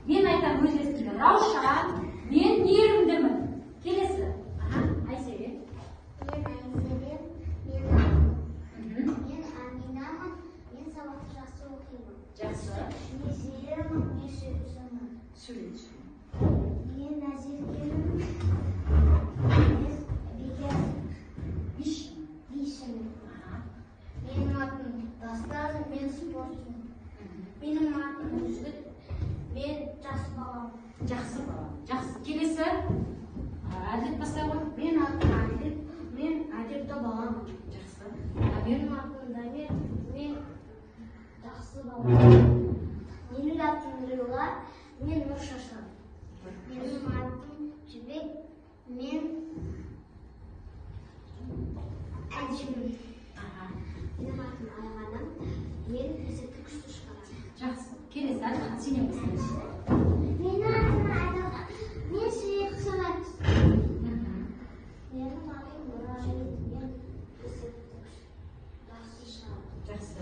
Мен айтам өз есімде. Раушан, мен мейірімдімін. Келесі. Айсебе. Мен Айсебе, мен Аминамын, мен сабақты жақсы оқимын. Жақсы. Мен Зейремін, мен сөйлесемін. Сөйлеші. Мен Назиркемін, мен Бекер. Бишімін. Менің атым Дастан, мен спортшымын. Менің атым Үздік, мен жас балам. Жақсы балам. Жақсы. Келесі. Әділет бастай ғой. Мен атым Әділет, мен әдепті балам. Жақсы. Менің атым Дамир, мен жақсы балам. Менің атым Нұрила, мен нұр шашам. Менің атым Жібек, мен әншімін. Менің атым Айғаным, мен есепті күшті шығарамын. Жақсы. Келесі. Әділхан, сенен бастайсың. Менің атым Айғаным, мен сүйек сағат. Менің атым Нұрайым, мен есепті жақсы шығарамын. Жақсы.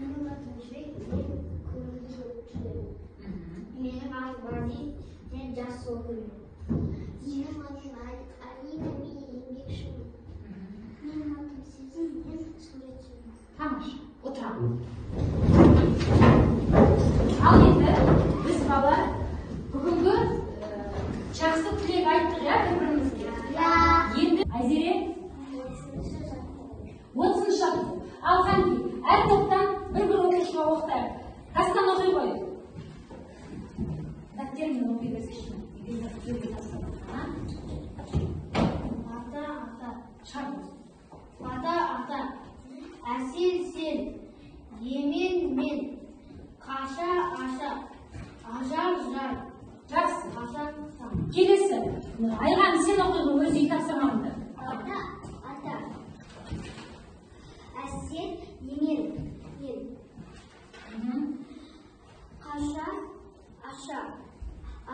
Менің атым Жібек, мен көңілді жүремін. Менің атым Ғазиз, мен жас оқимын. Менің атым Алина, мен еңбекшімін. Менің атым Сезім, мен суретшімін. Тамаша. Отырамын. Ал енді біз бала бүгінгі жақсы тілек айттық, я, бір-бірімізге. Енді Айзере 30-шы атты. Ал Қанки, әр топтан бір-бір оқушыға оқытайық. Дастан оқи қой. Дәптермен оқи берсеші. Ата, әсел сен, емен мен, қаша, ажар, жар. Жақсы. Қашан сан. Келесі. Айған, сен оқи қой, өз үй тапсырмаңды. Ата, әсел, емен, қаша,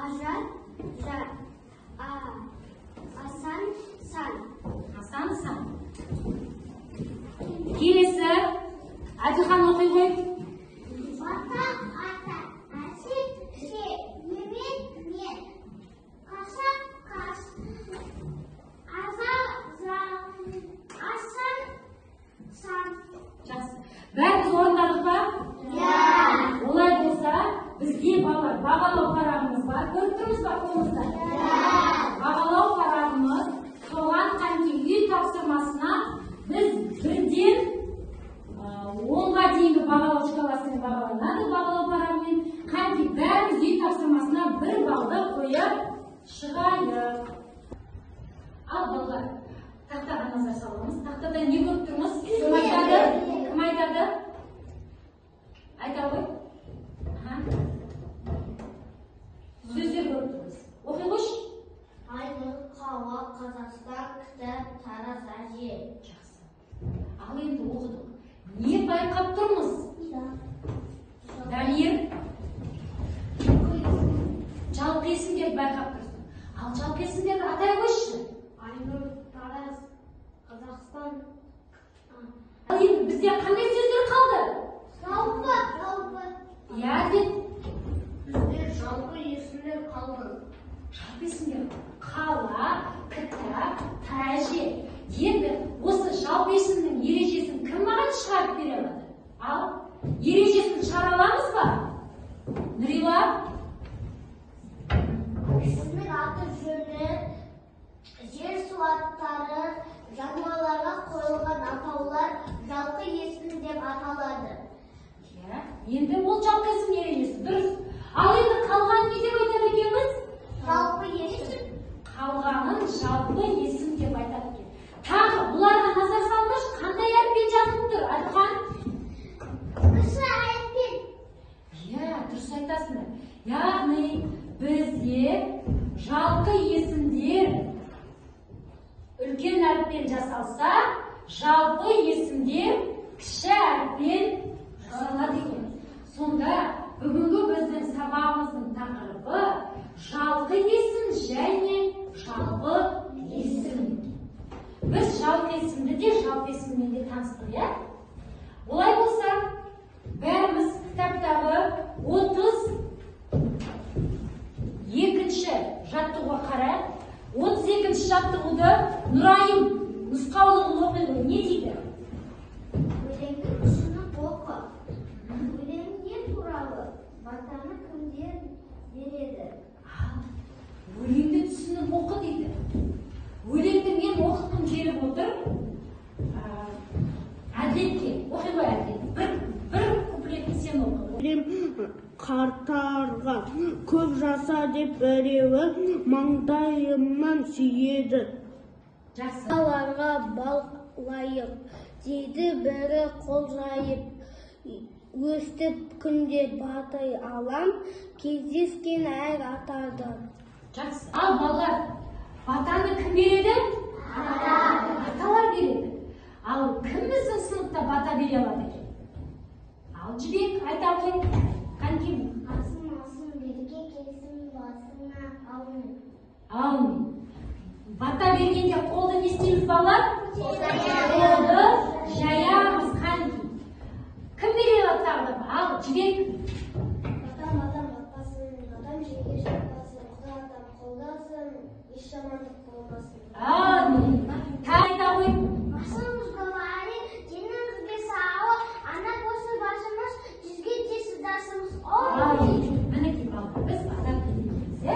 ажар, жар. Асан, сан. Асан, сан. Келесі. Әділхан оқи қой. Ата, әсел, емен, мен. Қаша, асан, сан. Жақсы. Бәріміз орындадық ба? Олай болса, бізге бағалау парағымыз бар. Көріп тұрмыз ба қолымызда? Бағалау парағымыз соған Қанки үй тапсырмасына біз бірден 10-ға дейінгі бағалау шкаласымен бағаланады. Бағалау парағымен Қанки бәріміз үй тапсырмасына бір балды қойып шығайық. Ал балалар, тақтаға назар саламыз. Тақтада не көріп тұрмыз? Кім айтады? Айта ғой. Сөздер көріп тұрмыз. Оқи қойшы. Аймақ, қала, Қазақстан, кітап, тараз, әже. Жақсы. Ал енді оқыдық. Не байқап тұрмыз? Дамир? Жалпы есімдерді байқап тұрсың. Ал жалпы есімдерді атай қойшы. Айнұр, тараз, Қазақстан. Ал енді бізде қандай сөздер қалды? Жалпы. Я деп. Бізде жалпы есімдер қалды. Жалпы есімдер. Қала, кітап, тәже. Енді осы жалпы есімнің ережесін кім маған шығарып бере алады? Ал ережесін шығара аламыз ба? Нұрила? Есімнің аты жөні, жер су аттары, жануарларға қойылған атаулар жалпы есім деп аталады. Енді ол жалпы есім ережесі. Дұрыс. Ал енді қалғанын не деп айтады екенбіз? Жалпы есім. Қалғанын жалпы есім деп айтады екен. Тағы бұларға назар салыңызшы, қандай әріппен жазылып тұр? Әділхан? Кіші әріппен. Дұрыс айтасыңдар. Яғни бізде жалпы есімдер үлкен әріппен жасалса, жалпы есімдер кіші әріппен жасалады екен. Сонда бүгінгі біздің сабағымыздың тақырыбы жалпы есім және жалпы есім. Біз жалпы есімді де жалпы есіммен де таныстық, иә? Олай болса, бәріміз кітаптағы 30 жаттығуға қара. 32-ші жаттығуды Нұрайым нұсқаулығын оқиды. Не дейді? Өлеңді түсініп оқы. Өлең не туралы? Батаны кімдер береді? Өлеңді түсініп оқы дейді. Өлеңді мен оқытқым келіп отыр. Әділетке, оқи ғой Әділет. Бір куплетті сен оқы. Өлем қартарға көп жаса деп біреуі маңдайымнан сүйеді. Жақсы. Балаларға балайық дейді бірі қол жайып. Өстіп күнде батай алам, кездескен әр атадан. Жақсы. Ал балалар, батаны кім береді? Аталар береді. Ал кім біздің сыныпта бата бере алады? Ал Жібек, айта ғой. Қанкем? Асын берге келсін басына алын. Аумин. Бата бергенде қолды не істейміз балалар? Қолды жаямыз. Қанкем? Кім бере алады тағы да? Ал Жібек. Адам атпасын, адам жерге шықпасын, Құда атам қолдасын, еш жамандық болмасын. Амин. Айта ғой. Басымыз говори, деніміз бе сауы, ана болсын басымыз, жүзге тесі дасымыз. Амин. Мінекей балалар, біз бата береміз, е?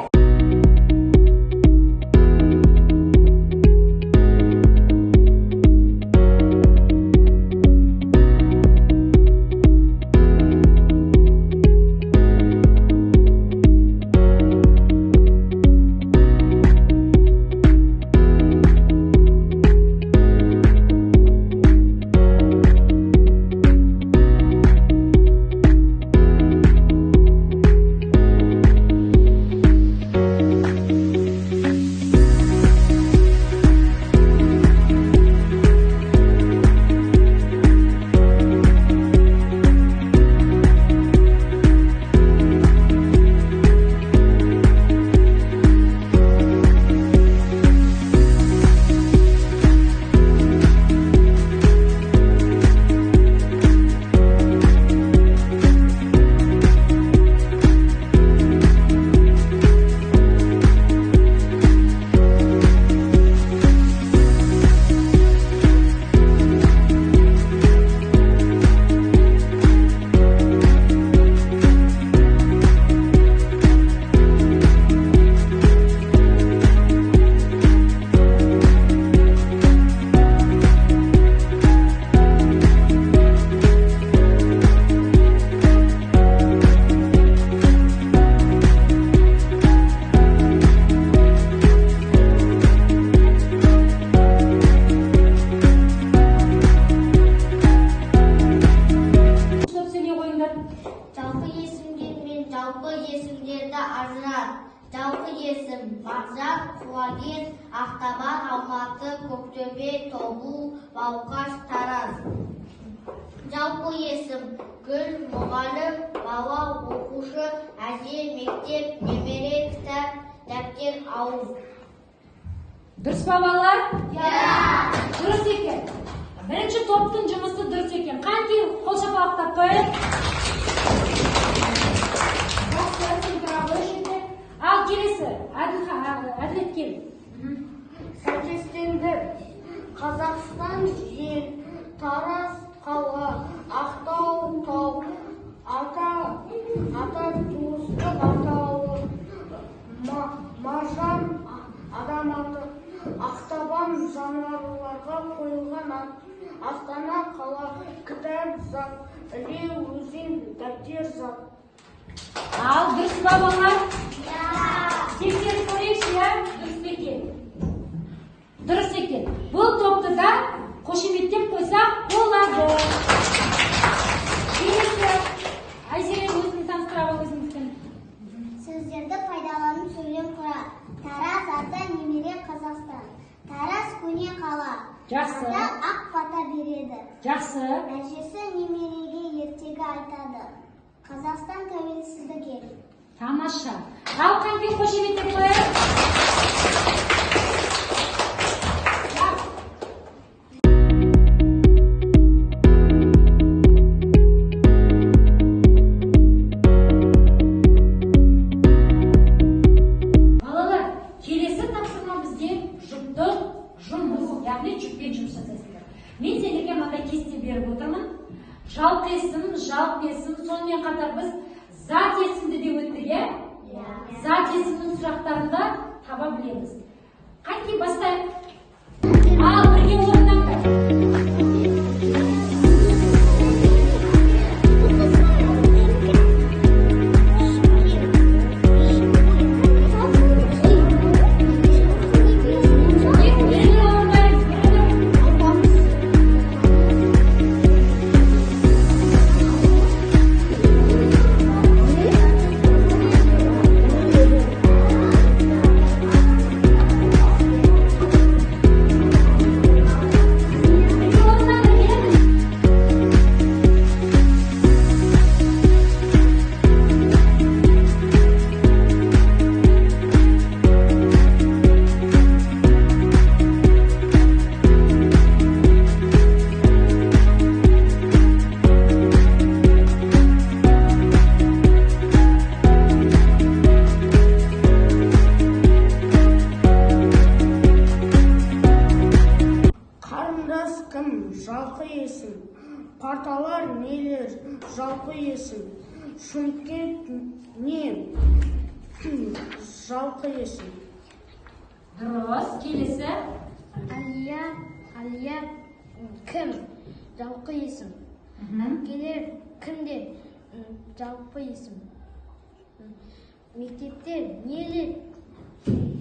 Жалпы есім Мағжан, Құлагер, Ақтабан, Алматы, Көктөбе, Тобыл, Балқаш, Тараз. Жалпы есім Гүл, мұғалім, бала, оқушы, әже, мектеп, немере, кітап, дәптер, ауыз. Дұрыс па балалар? Дұрыс екен. Бірінші топтың жұмысы дұрыс екен. Қанки қол шапалақтап қойып. Ал келесі, Әділет кел. Сәйкестенді. Қазақстан жер, Тараз қала, Ақтау тау, ата туыстық атауы, Маржан адам аты, Ақтабан жануарларға қойылған ат, Астана қала, кітап зат, Іле өзен, дәптер зат. Ал дұрыс па балалар? Тексеріп көрейікші, я? Дұрыс па екен? Дұрыс екен. Бұл топты да қошеметтеп қойсақ болады. Келесі, Айзере өзін таныстыра өзіңіздің. Сөздерді пайдаланып сөйлем құра. Тараз ата, немере Қазақстан. Тараз көне қала. Жақсы. Ата ақ бата береді. Жақсы. Әжесі немереге ертегі айтады. Қазақстан тәуелсіздік ел. Тамаша. Ал қанкен қошеметтеп қойып. жалпы есім, сонымен қатар біз зат есімді де өттік, е? Зат есімнің сұрақтарын да таба білеміз. Қайткей бастайық. Ал бірге орындаңдар. Қарындас кім? Жалқы есім. Парталар нелер? Жалқы есім. Шымкент не? Жалқы есім. Дұрыс, келесі. Алия кім? Жалқы есім. Әпкелер кімдер? Жалпы есім. Мектептер нелер?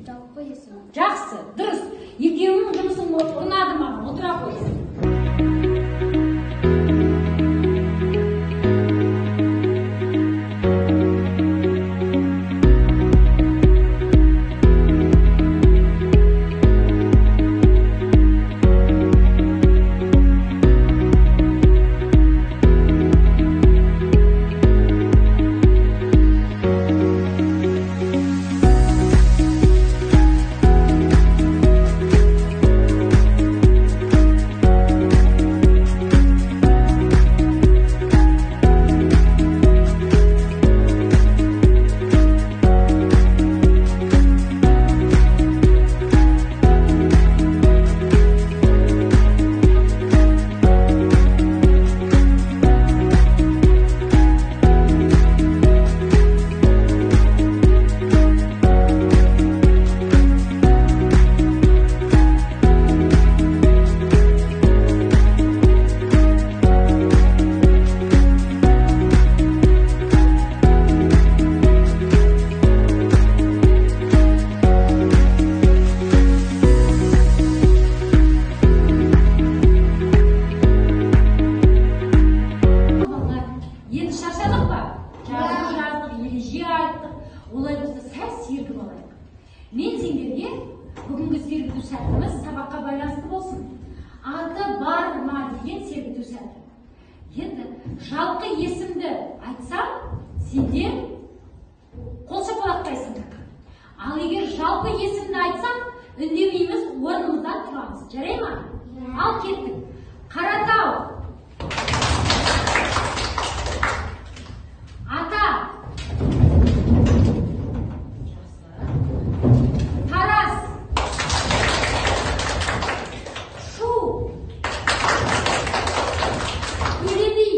Жалпы есім. Жақсы, дұрыс. Екеуінің жұмысын ұнады маған, отыра қойсын. Олай болса сәл сергіп алайық. Мен сендерге бүгінгі сергіту сәтіміз сабаққа байланысты болсын. Аты бар ма деген сергіту сәті. Енді жалқы есімді айтсам, сендер қол шапалақтайсыңдар. Ал егер жалпы есімді айтсам, үндемейміз, орнымыздан тұрамыз. Жарай ма? Ал кеттік. Қаратау. Ата. Тарас. Шу. Төлеби.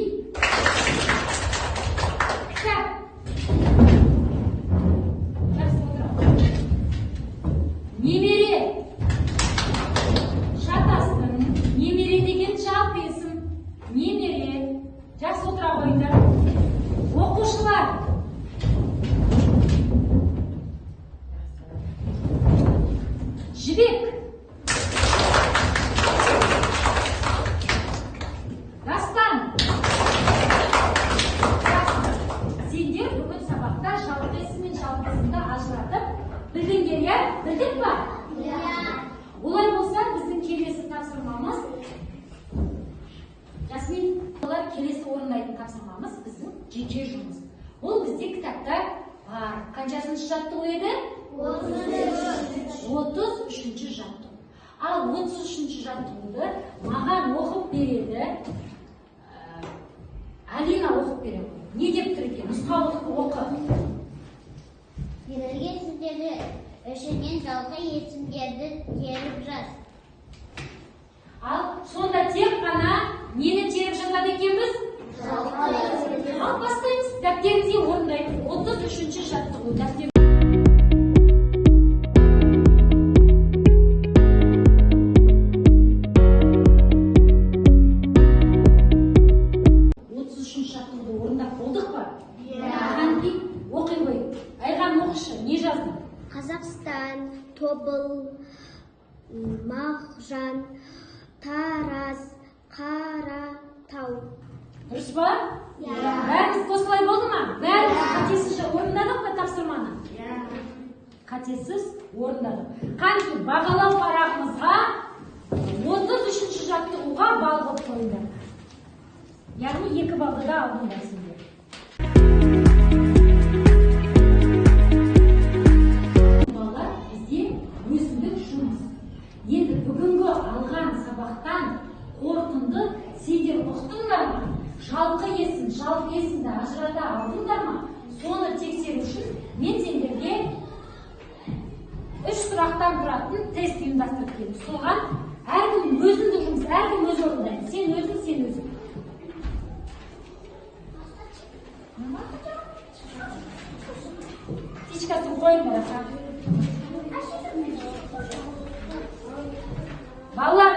Кітап. Жақсы отырамыз. Немере. Шатастың. Немере деген жалпы есім. Немере. Жақсы отыра қойыңдар. Оқушылар. Жібек. Дастан. Сендер бүгін сабақта жалпы есім мен жалпы есімді ажыратып білдіңдер, иә? Білдік па? Олай болса, біздің келесі тапсырмамыз, Жасмин, олар келесі орындайтын тапсырмамыз біздің жеке жұмыс. Ол бізде кітапта бар. Қаншасыншы жаттығу еді? 33-ші жаттығу. Ал 33-ші жаттығуды маған оқып береді. Алина оқып береді. Не деп тұр екен? Нұсқаулықты оқы. Берілген сөздерді ішінен жалқы есімдерді теріп жаз. Ал сонда тек қана нені теріп жазады екенбіз? Al бастаймыз. Дәптеріңізге орындаймыз. 33-ші жаттығу. Дәптер 33-ші жаттығуды орындап болдық па? Қанти оқи қойып. Айған оқышы, не жаздың? Қазақстан, Тобыл, Мағжан, Тараз, Қаратау. Дұрыс па? Бәріміз осылай болды ма? Бәріміз қатесіз орындадық па тапсырманы? Қатесіз орындадық. Қанти бағалау парағымызға 33-ші жаттығуға бал қойып қойыңдар. Яғни 2 балды да алдыңдар сіздер. Балалар, бізде өзіндік жұмыс. Енді бүгінгі алған сабақтан қорытынды сендер ұқтыңдар ма? Жалқы есімді ажырата алдыңдар ма? Соны тексеру үшін мен сендерге 3 сұрақтан тұратын тест ұйымдастырып келдім. Соған әркім өзіндік жұмыс, әркім өз орындайды. Сен өзің. Птичкасын қойыңдар, аха. Балалар,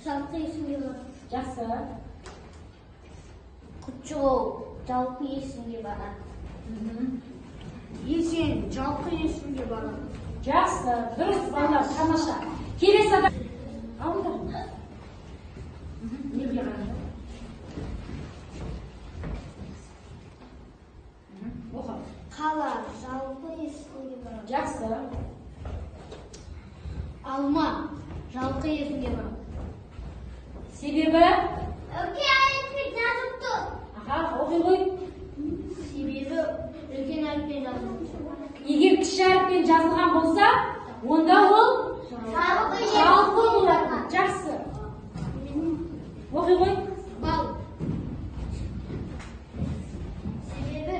Жалпы есімге бар. жақсы. Құтжол, жалпы есімге барады. Есен, жалқы есімге барады. Жақсы, дұрыс балалар, тамаша. Келесі адам. Алыңдар. Неге қараңдар? Оқы. Қала, жалпы есімге барады. Жақсы. Алма, жалпы есімге барады. Себебі? Жазып тұр. Аха, оқи қой. Себебі үлкен әріппен жазылған. Егер кіші әріппен жазылған болса, онда ол жалпы болады. Жақсы. Оқи қой. Бал. Себебі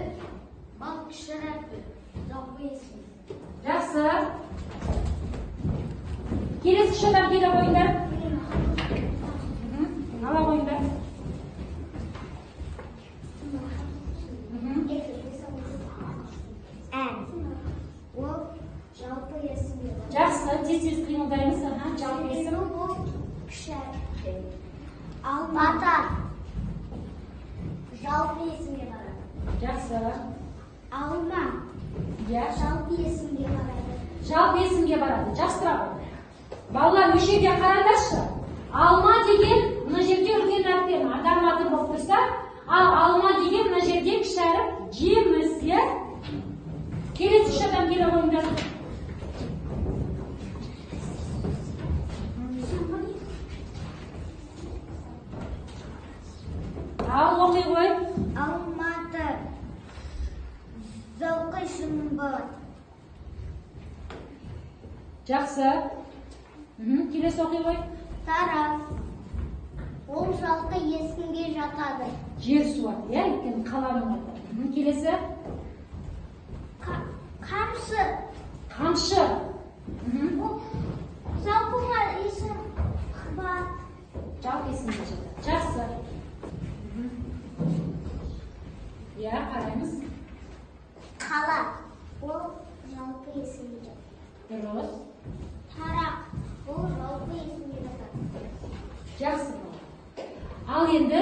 бал кіші әріппен жалпы есім. Жақсы. Келесі үш адам келе қойыңдар. Ала қойыңдар. Ол жалпы есімге барады. Жақсы, тез қимылдаймыз. Жалпы есім. Ол кіші әріппен. Батар. Жалпы есімге барады. Жақсы. Алма. Иә. Жалпы есімге барады. Жалпы есімге барады. Жақсыра қой. Балалар өшеге қараңдаршы. Алма деген мына жерде үлкен әріппен адам аты болып тұрса, ал алма деген мына жерде кіші әріп жеміс, иә? Келесі үш адам келе қойыңдар. Ал оқи қой. Алматы. Жалпы есімге барады. Жақсы. Келесі оқи қой. Тараз. Ол жалпы есімге жатады. Жер суаты, иә? Өйткені қаланың аты. Келесі. Қамшы. Қамшы. Жалпыға есім бар. Жалпы есімге жатады. Жақсы. Иә, қараймыз. Қала. Ол жалпы есімге жатады. Дұрыс. Тарақ. Ол жалпы есімге жатады. Жақсы. Ал енді